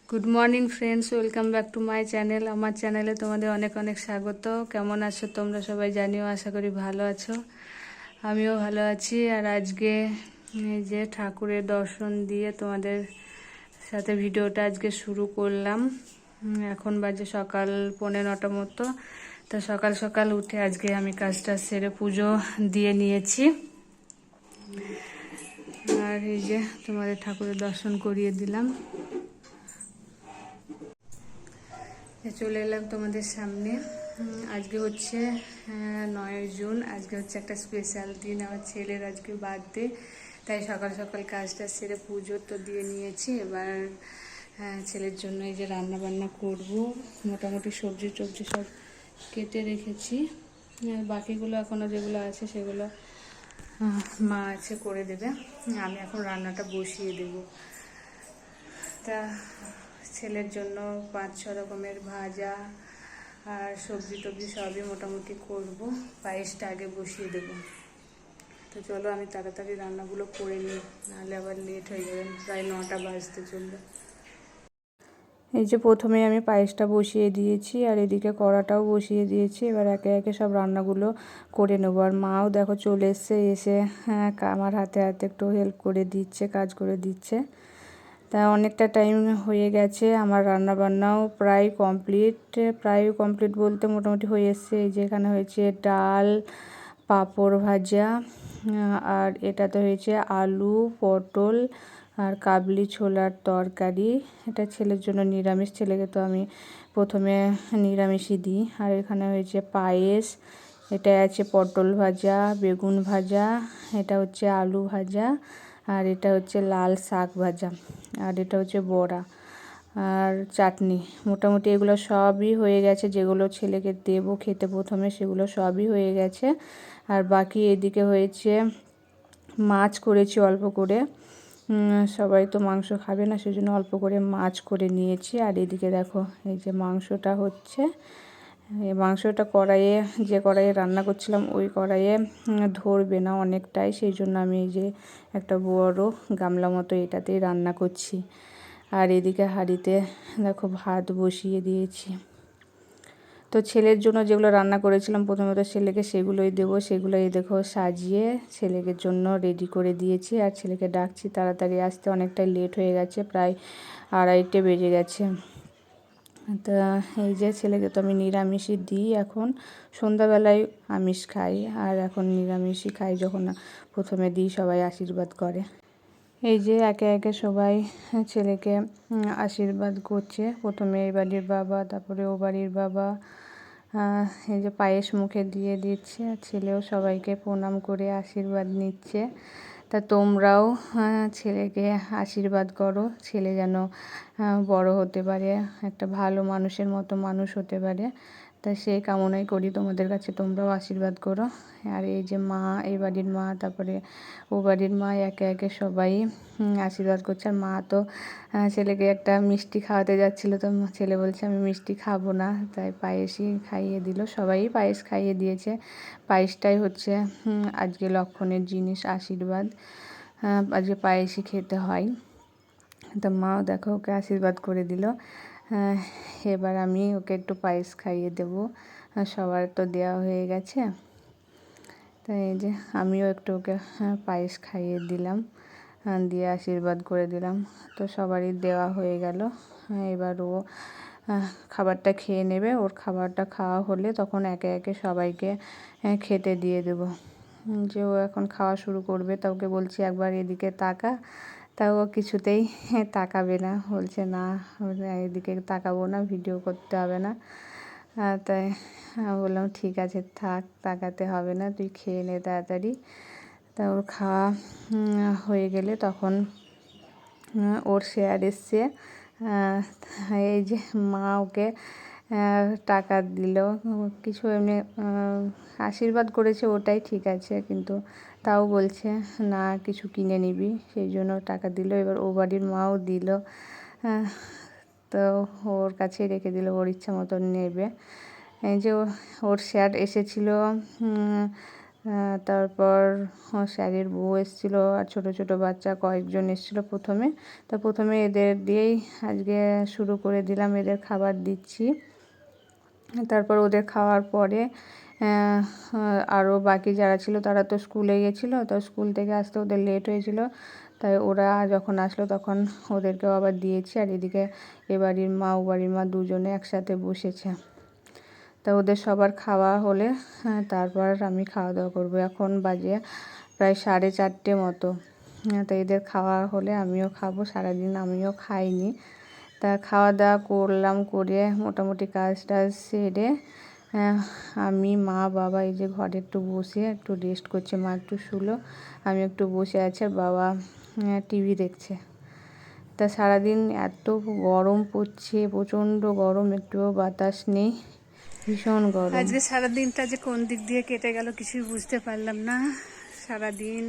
Good morning friends, welcome back to my channel. আমার চ্যানেলে তোমাদের অনেক অনেক স্বাগত। কেমন আছো তোমরা সবাই জানিও, আশা করি ভালো আছো। আমিও ভালো আছি। আর আজকে এই যে ঠাকুরের দর্শন দিয়ে তোমাদের সাথে ভিডিওটা আজকে শুরু করলাম। এখন বাজে সকাল 9:45 মতো। তা সকাল সকাল উঠে আজকে আমি কাজটা সেরে পুজো দিয়ে নিয়েছি। আর এই যে তোমাদের ঠাকুরের দর্শন করিয়ে দিলাম। চলে এলাম তোমাদের সামনে। আজকে হচ্ছে 9 জুন। আজকে হচ্ছে একটা স্পেশাল দিন, আমার ছেলের আজকে বার্থডে। তাই সকাল সকাল কাজটা সেরে পুজো তো দিয়ে নিয়েছি। এবার ছেলের জন্য এই যে রান্না বান্না করব। মোটামুটি সবজি টবজি সব কেটে রেখেছি। বাকিগুলো এখনও যেগুলো আছে সেগুলো মা আছে করে দেবে। আমি এখন রান্নাটা বসিয়ে দেব। তা ছেলের জন্য 5-6 রকমের ভাজা আর সবজি টবজি সবই মোটামুটি করব। পায়েসটা আগে বসিয়ে দেব। তো চলো আমি তাড়াতাড়ি রান্নাগুলো করে নিই, নাহলে আবার লেট হয়ে যাবে। প্রায় 9টা বাজতে চলবে। এই যে প্রথমে আমি পায়েসটা বসিয়ে দিয়েছি আর এদিকে কড়াটাও বসিয়ে দিয়েছি। এবার একে একে সব রান্নাগুলো করে নেবো। আর মাও দেখো চলে এসে আমার হাতে হাতে একটু হেল্প করে দিচ্ছে, কাজ করে দিচ্ছে। তা অনেকটা টাইম হয়ে গেছে, আমার রান্না বান্নাও প্রায় কমপ্লিট বলতে মোটামুটি হয়ে এসছে। এই যে এখানে হয়েছে ডাল, পাঁপড় ভাজা, আর এটাতে হয়েছে আলু, পটল আর কাবলি ছোলার তরকারি। এটা ছেলের জন্য নিরামিষ, ছেলেকে তো আমি প্রথমে নিরামিষই দিই। আর এখানে হয়েছে পায়েস, এটা আছে পটল ভাজা, বেগুন ভাজা, এটা হচ্ছে আলু ভাজা, আর এটা হচ্ছে লাল শাক ভাজা, আর এটা হচ্ছে বড়া আর চাটনি। মোটামুটি এগুলো সবই হয়ে গেছে। যেগুলো ছেলেকে দেবো খেতে প্রথমে সেগুলো সবই হয়ে গেছে। আর বাকি এদিকে হয়েছে মাছ করেছি অল্প করে। সবাই তো মাংস খাবে না, সেজন্য অল্প করে মাছ করে নিয়েছি। আর এদিকে দেখো এই যে মাংসটা হচ্ছে। এই মাংসটা যে কড়াইয়ে রান্না করছিলাম ওই কড়াইয়ে ধরবে না অনেকটাই, সেই জন্য আমি এই যে একটা বড় গামলা মতো এটাতেই রান্না করছি। আর এদিকে হাঁড়িতে দেখো ভাত বসিয়ে দিয়েছি। তো ছেলের জন্য যেগুলো রান্না করেছিলাম প্রথমে তো ছেলেকে সেগুলোই দেবো। সেগুলোই দেখো সাজিয়ে ছেলেকে জন্য রেডি করে দিয়েছি। আর ছেলেকে ডাকছি তাড়াতাড়ি আসতে, অনেকটাই লেট হয়ে গেছে, প্রায় 2:30 বেজে গেছে। তা এই যে ছেলেকে তো আমি নিরামিষই দিই এখন। সন্ধ্যাবেলায় আমিষ খাই আর এখন নিরামিষই খাই। যখন প্রথমে দিই সবাই আশীর্বাদ করে। এই যে একে একে সবাই ছেলেকে আশীর্বাদ করছে। প্রথমে এই বাড়ির বাবা, তারপরে ও বাড়ির বাবা। এই যে পায়েস মুখে দিয়ে দিচ্ছে, ছেলেও সবাইকে প্রণাম করে আশীর্বাদ নিচ্ছে। তা তোমরাও ছেলেকে আশীর্বাদ করো, ছেলে যেন বড় হতে পারে, একটা ভালো মানুষের মতো মানুষ হতে পারে। তা সেই কামনাই করি তোমাদের কাছে, তোমরাও আশীর্বাদ করো। আর এই যে মা, এই বাড়ির মা, তারপরে ও বাড়ির মা, একে একে সবাই আশীর্বাদ করছে। আর মা তো ছেলেকে একটা মিষ্টি খাওয়াতে যাচ্ছিলো, তো ছেলে বলছে আমি মিষ্টি খাবো না, তাই পায়েসই খাইয়ে দিল। সবাই পায়েস খাইয়ে দিয়েছে। পায়েসটাই হচ্ছে আজকে লক্ষণের জিনিস, আশীর্বাদ। আজকে পায়েসই খেতে হয়। তো মাও দেখো ওকে আশীর্বাদ করে দিল। এবার আমি ওকে একটু পায়েস খাইয়ে দেবো। সবার তো দেওয়া হয়ে গেছে, তাই এই যে আমিও একটু ওকে পায়েস খাইয়ে দিলাম, দিয়ে আশীর্বাদ করে দিলাম। তো সবারই দেওয়া হয়ে গেল। এবার ও খাবারটা খেয়ে নেবে। ওর খাবারটা খাওয়া হলে তখন একে একে সবাইকে খেতে দিয়ে দেব। যে ও এখন খাওয়া শুরু করবে, তা ওকে বলছি একবার এদিকে তাকা, তাও ও কিছুতেই তাকাবে না, বলছে না এদিকে তাকাবো না, ভিডিও করতে হবে না। তাই বললাম ঠিক আছে থাক, তাকাতে হবে না, তুই খেয়ে নে তাড়াতাড়ি। তা ওর খাওয়া হয়ে গেলে তখন ওর শেয়ার এসছে। এই যে মা ওকে টাকা দিল, কিছু এমনি আশীর্বাদ করেছে, ওটাই ঠিক আছে, কিন্তু তাও বলছে না কিছু কিনে নিবি, সেই জন্য টাকা দিল। এবার ও বাড়ির মাও দিল, তো ওর কাছে রেখে দিল, ওর ইচ্ছা মতন নেবে। এই যে ওর শেয়ার এসেছিলো তারপর স্যারের বউ এসেছিলো আর ছোট ছোট বাচ্চা কয়েকজন এসেছিলো প্রথমে। তা প্রথমে এদের দিয়েই আজকে শুরু করে দিলাম, এদের খাবার দিচ্ছি। তারপর ওদের খাওয়ার পরে আরও বাকি যারা ছিল তারা তো স্কুলে গেছিলো, তো স্কুল থেকে আসতে ওদের লেট হয়েছিল, তাই ওরা যখন আসলো তখন ওদেরকেও আবার দিয়েছি। আর এদিকে এ বাড়ির মা ও বাড়ির মা দুজনে একসাথে বসেছে। তা ওদের সবার খাওয়া হলে তারপর আমি খাওয়া দাওয়া করবো। এখন বাজে প্রায় 4:30 মতো। তো এদের খাওয়া হলে আমিও খাবো, সারাদিন আমিও খাইনি। তা খাওয়া দাওয়া করলাম, করে মোটামুটি কাজ টাজ সেরে আমি মা বাবা এই যে ঘরে একটু বসে একটু রেস্ট করছে। মা একটু শুলো, আমি একটু বসে আছি, আর বাবা টিভি দেখছে। তা সারাদিন এত গরম পড়ছে, প্রচণ্ড গরম, একটুও বাতাস নেই, ভীষণ গরম। আজকে সারাদিনটা যে কোন দিক দিয়ে কেটে গেল কিছুই বুঝতে পারলাম না। সারাদিন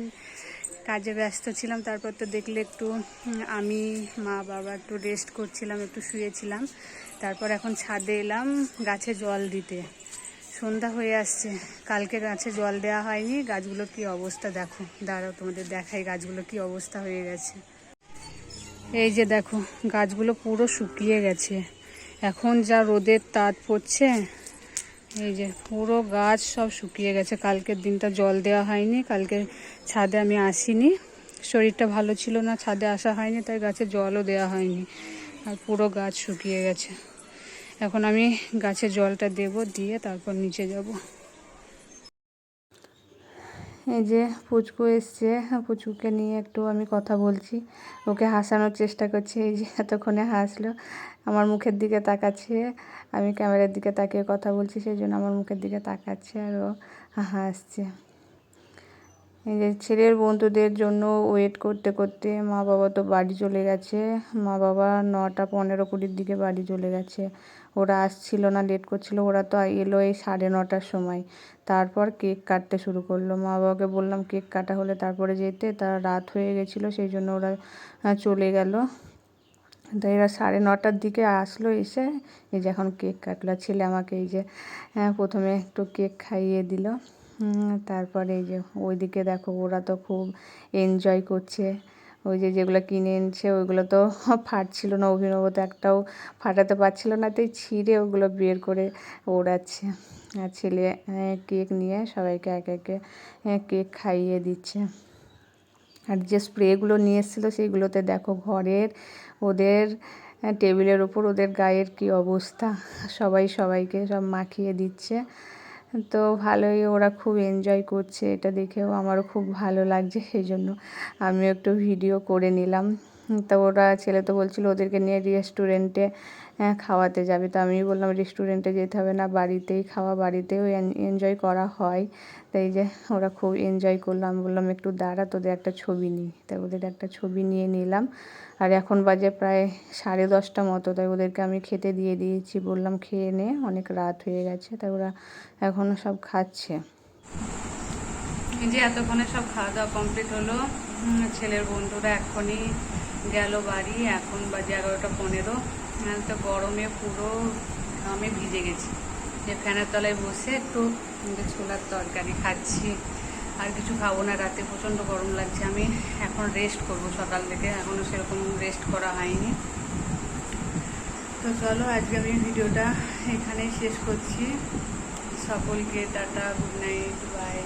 কাজে ব্যস্ত ছিলাম, তারপর তো দেখলে একটু আমি মা বাবা একটু রেস্ট করছিলাম, একটু শুয়েছিলাম। তারপর এখন ছাদে এলাম গাছে জল দিতে। সন্ধ্যা হয়ে আসছে, কালকে গাছে জল দেওয়া হয়নি। গাছগুলো কি অবস্থা দেখো, দাঁড়াও তোমাদের দেখাই গাছগুলো কি অবস্থা হয়ে গেছে। এই যে দেখো গাছগুলো পুরো শুকিয়ে গেছে, এখন যা রোদের তাপ পড়ছে। এই যে পুরো গাছ সব শুকিয়ে গেছে, কালকের দিনটা জল দেওয়া হয়নি। কালকে ছাদে আমি আসিনি, শরীরটা ভালো ছিল না, ছাদে আসা হয়নি, তাই গাছে জলও দেওয়া হয়নি। আর পুরো গাছ শুকিয়ে গেছে। এখন আমি গাছে জলটা দেব, দিয়ে তারপর নিচে যাব। এই যে পুচকু এসছে, পুচকুকে নিয়ে একটু আমি কথা বলছি, ওকে হাসানোর চেষ্টা করছি। এই যে এতক্ষণে হাসলো, আমার মুখের দিকে তাকাচ্ছে, আমি ক্যামেরার দিকে তাকিয়ে কথা বলছি, সেই জন্য আমার মুখের দিকে তাকাচ্ছে আর ও হাসছে। এই যে ছেলের বন্ধুদের জন্য ওয়েট করতে করতে মা বাবা তো বাড়ি চলে গেছে। মা বাবা 9টা 15-20 দিকে বাড়ি চলে গেছে। ওরা আসছিল না, লেট করছিল। ওরা তো এলো এই 9:30টার সময়। তারপর কেক কাটতে শুরু করলো। মা বাবাকে বললাম কেক কাটা হলে তারপরে যেতে, তারা রাত হয়ে গেছিলো, সেই জন্য ওরা চলে গেল। তাই এরা 9:30টার দিকে আসলো, এসে এই যে এখন কেক কাটলো। ছেলে আমাকে এই যে প্রথমে একটু কেক খাইয়ে দিল। তারপরে এই যে ওইদিকে দেখো ওরা তো খুব এনজয় করছে। ওই যে যেগুলো কিনে এনেছে ওইগুলো তো ফাটছিল না, অভিনব তো একটাও ফাটাতে পারছিল না, তাই ছিঁড়ে ওগুলো বের করে ওড়াচ্ছে। আর ছেলে কেক নিয়ে সবাইকে একে একে কেক খাইয়ে দিচ্ছে। আর যে স্প্রেগুলো নিয়ে এসেছিলো সেইগুলোতে দেখো ঘরের ওদের টেবিলের ওপর ওদের গায়ের কি অবস্থা, সবাই সবাইকে সব মাখিয়ে দিচ্ছে। তো ভালোই, ওরা খুব এনজয় করছে, এটা দেখেও আমারও খুব ভালো লাগছে, সেই জন্য আমিও একটু ভিডিও করে নিলাম। তো ওরা ছেলে তো বলছিল ওদেরকে নিয়ে রেস্টুরেন্টে খাওয়াতে যাবে, তো আমি বললাম রেস্টুরেন্টে যেতে হবে না, বাড়িতেই খাওয়া, বাড়িতেও এনজয় করা হয়। তাই যে ওরা খুব এনজয় করলো। আমি বললাম একটু দাঁড়া, তোদের একটা ছবি নিই। তাই ওদের একটা ছবি নিয়ে নিলাম। আর এখন বাজে প্রায় 10:30 মতো, তাই ওদেরকে আমি খেতে দিয়ে দিয়েছি, বললাম খেয়ে নে, অনেক রাত হয়ে গেছে। তাই ওরা এখনও সব খাচ্ছে। এই যে এতক্ষণে সব খাওয়া দাওয়া কমপ্লিট হলো। ছেলের বন্ধুরা এখনই গেল বাড়ি, এখন বাজে 11:15। তো গরমে পুরো ঘামে ভিজে গেছি। যে ফ্যানের তলায় বসে একটু ছোলার তরকারি খাচ্ছি, আর কিছু খাবো না, রাতে প্রচণ্ড গরম লাগছে। আমি এখন রেস্ট করব, সকাল থেকে এখনও সেরকম রেস্ট করা হয়নি। তো চলো আজকে আমি ভিডিওটা এখানেই শেষ করছি। সকলকে টাটা, গুড নাইট, বাই।